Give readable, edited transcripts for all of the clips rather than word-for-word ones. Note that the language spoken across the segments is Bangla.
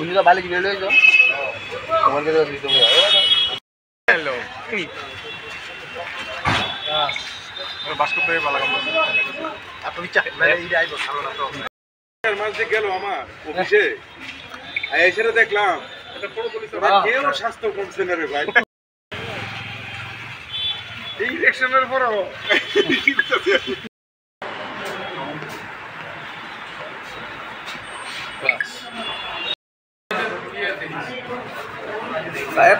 ভিডিওটা বালিক বেরোলো তো তোমার কাছে ভিডিও হ্যালো বাস্কতে ভালো কাম আপনি চা মানে এই আইব ভালো না তো এর মাঝে গেল আমার অফিসে এসে দেখলাম এটা বড় পুলিশ কেউ স্বাস্থ্য করছে না রে ভাই এই ইলেকশনের পরও Saya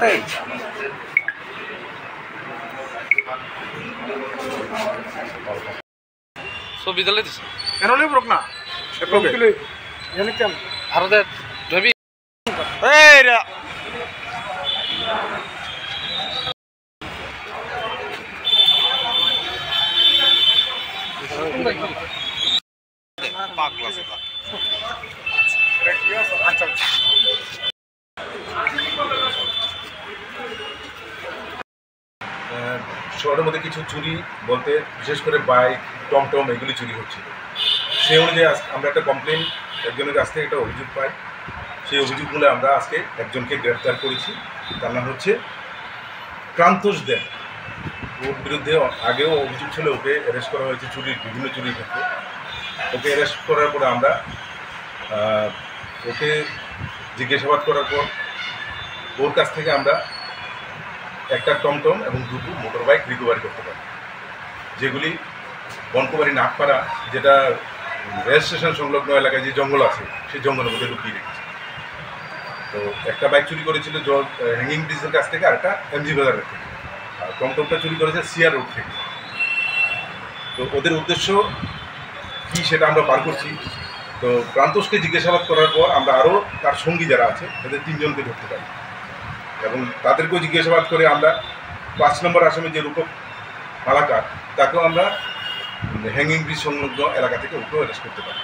So bidalle dis. Enole brok na. Ekole. Yani kam. Arada dhabi. Hey ra. Pak class ka. Acha. শহরের মধ্যে কিছু চুরি বলতে বিশেষ করে বাইক টমটম এগুলি চুরি হচ্ছিল সেই অনুযায়ী আমরা একটা কমপ্লেন একজনের কাছ থেকে একটা অভিযোগ পাই সেই অভিযোগগুলো আমরা আজকে একজনকে গ্রেপ্তার করেছি তার নাম হচ্ছে প্রান্তোষ দেব ওর বিরুদ্ধে আগেও অভিযোগ ছিল ওকে অ্যারেস্ট করা হয়েছে চুরির বিভিন্ন চুরির ক্ষেত্রে ওকে অ্যারেস্ট করার পরে আমরা ওকে জিজ্ঞাসাবাদ করার পর ওর কাছ থেকে আমরা একটা টমটম এবং দুটো মোটর বাইক রিকভারি করতে পারি যেগুলি বনকুমারী নাগপাড়া যেটা রেল স্টেশন সংলগ্ন এলাকায় যে জঙ্গল আছে সেই জঙ্গলের মধ্যে লুকিয়ে রেখেছে তো একটা বাইক চুরি করেছিল হ্যাঙ্গিং ব্রিজের কাছ থেকে আর একটা এমজি বাজারের থেকে আর টমটমটা চুরি করেছে সিআর রোড থেকে তো ওদের উদ্দেশ্য কী সেটা আমরা পার করছি তো প্রান্তোষকে জিজ্ঞাসাবাদ করার পর আমরা আরও তার সঙ্গী যারা আছে তাদের 3 জনকে ধরতে পারি এবং তাদেরকেও জিজ্ঞাসাবাদ করে আমরা 5 নম্বর আসামে যে রূপক মালাকার তাকেও আমরা হ্যাঙ্গিং ব্রিজ সংলগ্ন এলাকা থেকে ওকেও অ্যারেস্ট করতে পারি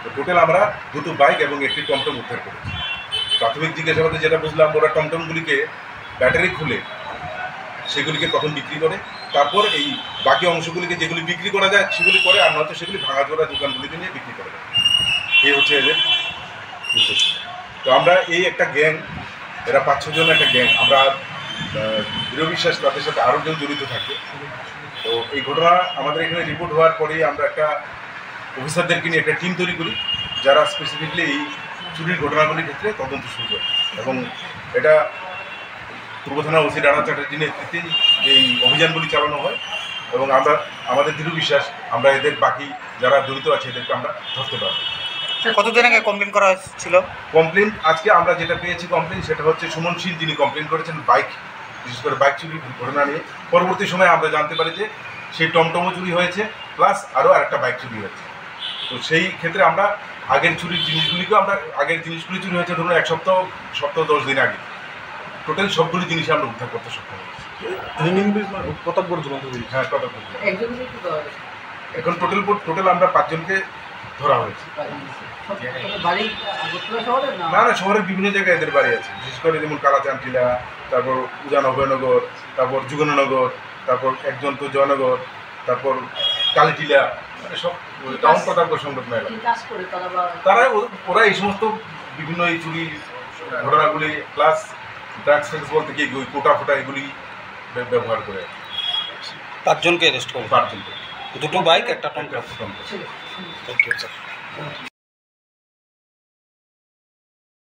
তো টোটাল আমরা দুটো বাইক এবং একটি টমটম উদ্ধার করেছি প্রাথমিক জিজ্ঞাসাবাদে যেটা বুঝলাম ওরা টমটমগুলিকে ব্যাটারি খুলে সেগুলিকে প্রথম বিক্রি করে তারপর এই বাকি অংশগুলিকে যেগুলি বিক্রি করা যায় সেগুলি করে আর নয়তো সেগুলি ভাঙাচোরা দোকানগুলিতে নিয়ে বিক্রি করে দেয় এই হচ্ছে এদের উদ্দেশ্য তো আমরা এই একটা গ্যাং এরা 5-6 জন একটা গ্যাং আমরা দৃঢ় বিশ্বাস তাদের সাথে আরও কেউ জড়িত থাকে তো এই ঘটনা আমাদের এখানে রিপোর্ট হওয়ার পরেই আমরা একটা অফিসারদেরকে নিয়ে একটা টিম তৈরি করি যারা স্পেসিফিকলি এই চুরির ঘটনাগুলির ক্ষেত্রে তদন্ত শুরু করে এবং এটা পূর্ব থানা ওসি রানা চ্যাটার্জির নেতৃত্বে এই অভিযানগুলি চালানো হয় এবং আমরা আমাদের দৃঢ় বিশ্বাস আমরা এদের বাকি যারা জড়িত আছে এদেরকে আমরা ধরতে পারবো কতদিন আগে কমপ্লেন করা হয়েছিল কমপ্লেন আজকে আমরা যেটা পেয়েছি কমপ্লেন সেটা হচ্ছে সুমন শীল যিনি কমপ্লেন করেছেন বাইক বিশেষ করে বাইক চুরির ঘটনা নিয়ে পরবর্তী সময়ে আমরা জানতে পারি যে সেই টমটমও চুরি হয়েছে প্লাস আরও আরেকটা বাইক চুরি হয়েছে তো সেই ক্ষেত্রে আমরা আগের চুরির জিনিসগুলিকেও আমরা আগের জিনিসগুলি চুরি হয়েছে ধরুন 1 সপ্তাহ 10 দিন আগে টোটাল সবগুলি জিনিসই আমরা উদ্ধার করতে সক্ষম হয়েছি কতক্ষণ পর্যন্ত হ্যাঁ কতক্ষণ এখন টোটাল আমরা 5 জনকে ধরা হয়েছে না না শহরের বিভিন্ন জায়গায় এদের বাড়ি আছে বিশেষ করে যেমন কালাচানটিলা তারপর উজান অভয়নগর তারপর যুগননগর তারপর একজন তো জয়নগর তারপর কালীটিলা মানে সব টাউন প্রতাপ সংলগ্ন এলাকা ওরা এই সমস্ত বিভিন্ন এই চুরি ঘটনাগুলি প্লাস ড্রাগস ফ্যাক্স বলতে কি ওই কোটা ফোটা এগুলি ব্যবহার করে 5 জনকে অ্যারেস্ট করবো 5 জনকে দুটো বাইক একটা টমটম